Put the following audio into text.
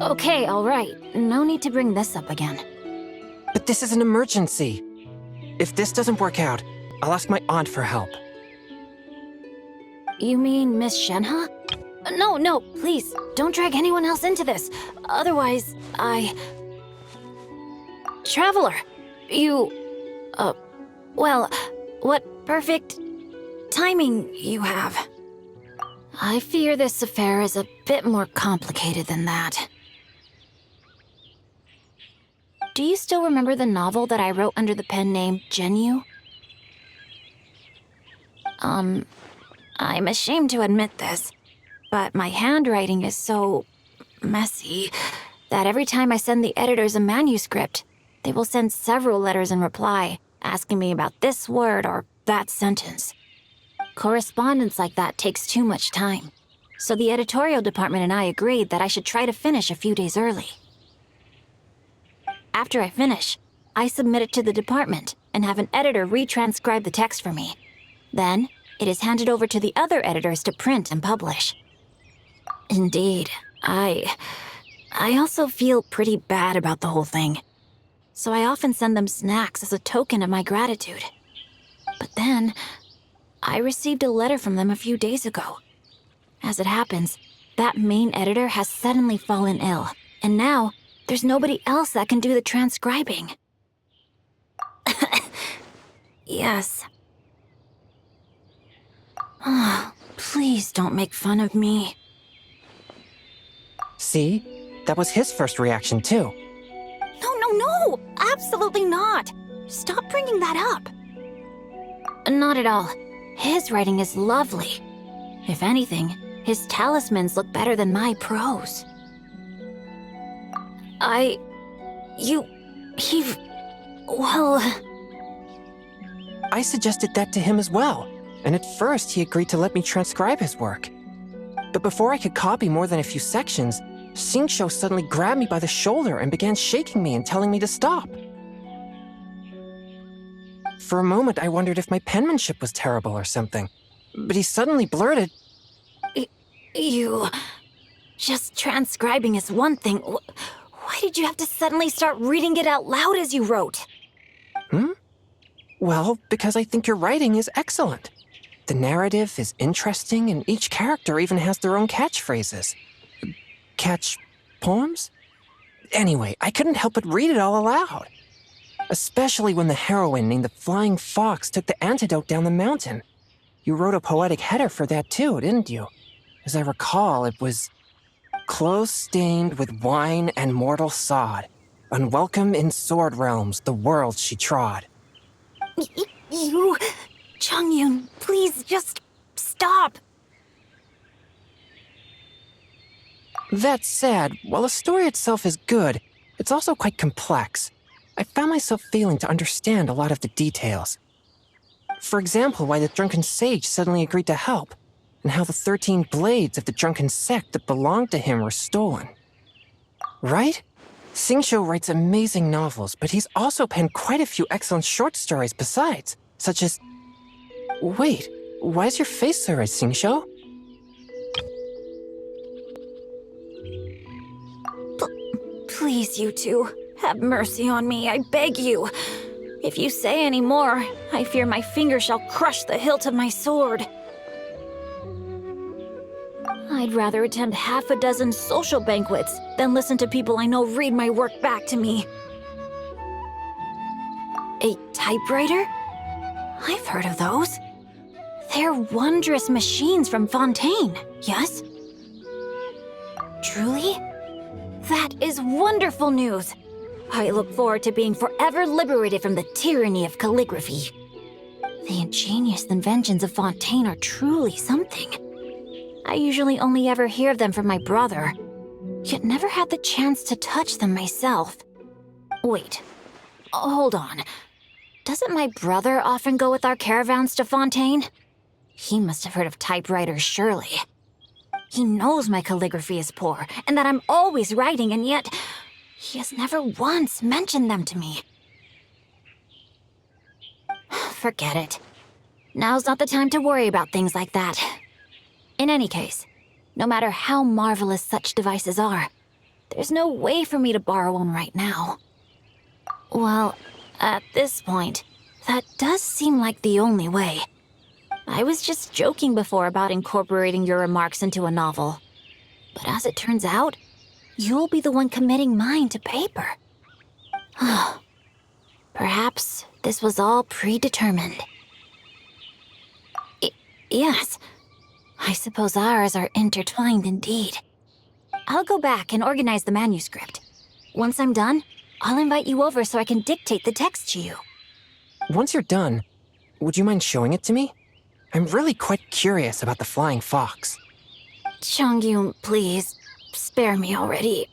Okay, all right. No need to bring this up again. But this is an emergency. If this doesn't work out, I'll ask my aunt for help. You mean Miss Shenhe? No, please, don't drag anyone else into this. Otherwise, Traveler, well, what perfect timing you have. I fear this affair is a bit more complicated than that. Do you still remember the novel that I wrote under the pen name Xinqiu? I'm ashamed to admit this, but my handwriting is so messy that every time I send the editors a manuscript, they will send several letters in reply, asking me about this word or that sentence. Correspondence like that takes too much time, so the editorial department and I agreed that I should try to finish a few days early. After I finish, I submit it to the department and have an editor retranscribe the text for me. Then, it is handed over to the other editors to print and publish. Indeed, I also feel pretty bad about the whole thing. So I often send them snacks as a token of my gratitude. But then, I received a letter from them a few days ago. As it happens, that main editor has suddenly fallen ill, and now there's nobody else that can do the transcribing. Yes. Oh, please don't make fun of me. See? That was his first reaction, too. No! Absolutely not! Stop bringing that up. Not at all. His writing is lovely. If anything, his talismans look better than my prose. Well... I suggested that to him as well, and at first he agreed to let me transcribe his work. But before I could copy more than a few sections, Xinqiu suddenly grabbed me by the shoulder and began shaking me and telling me to stop. For a moment, I wondered if my penmanship was terrible or something, but he suddenly blurted, Just transcribing is one thing. Why did you have to suddenly start reading it out loud as you wrote? Well, because I think your writing is excellent. The narrative is interesting, and each character even has their own catchphrases. Catch poems? Anyway, I couldn't help but read it all aloud. Especially when the heroine named the Flying Fox took the antidote down the mountain. You wrote a poetic header for that too, didn't you? As I recall, it was... Clothes stained with wine and mortal sod. Unwelcome in sword realms, the world she trod. Chongyun, please just stop. That said, while the story itself is good, it's also quite complex. I found myself failing to understand a lot of the details. For example, why the drunken sage suddenly agreed to help, and how the 13 blades of the drunken sect that belonged to him were stolen. Right? Xinqiu writes amazing novels, but he's also penned quite a few excellent short stories besides, such as... Wait, why is your face so red, Xinqiu? Please, you two, have mercy on me, I beg you. If you say any more, I fear my finger shall crush the hilt of my sword. I'd rather attend half a dozen social banquets than listen to people I know read my work back to me. A typewriter? I've heard of those. They're wondrous machines from Fontaine, yes? Truly? That is wonderful news. I look forward to being forever liberated from the tyranny of calligraphy. The ingenious inventions of Fontaine are truly something. I usually only ever hear of them from my brother, yet never had the chance to touch them myself. Wait, hold on. Doesn't my brother often go with our caravans to Fontaine? He must have heard of typewriters, surely. He knows my calligraphy is poor, and that I'm always writing, and yet he has never once mentioned them to me. Forget it. Now's not the time to worry about things like that. In any case, no matter how marvelous such devices are, there's no way for me to borrow one right now. Well, at this point, that does seem like the only way. I was just joking before about incorporating your remarks into a novel. But as it turns out, you'll be the one committing mine to paper. Perhaps this was all predetermined. Yes, I suppose ours are intertwined indeed. I'll go back and organize the manuscript. Once I'm done, I'll invite you over so I can dictate the text to you. Once you're done, would you mind showing it to me? I'm really quite curious about the flying fox. Chongyun, please, spare me already.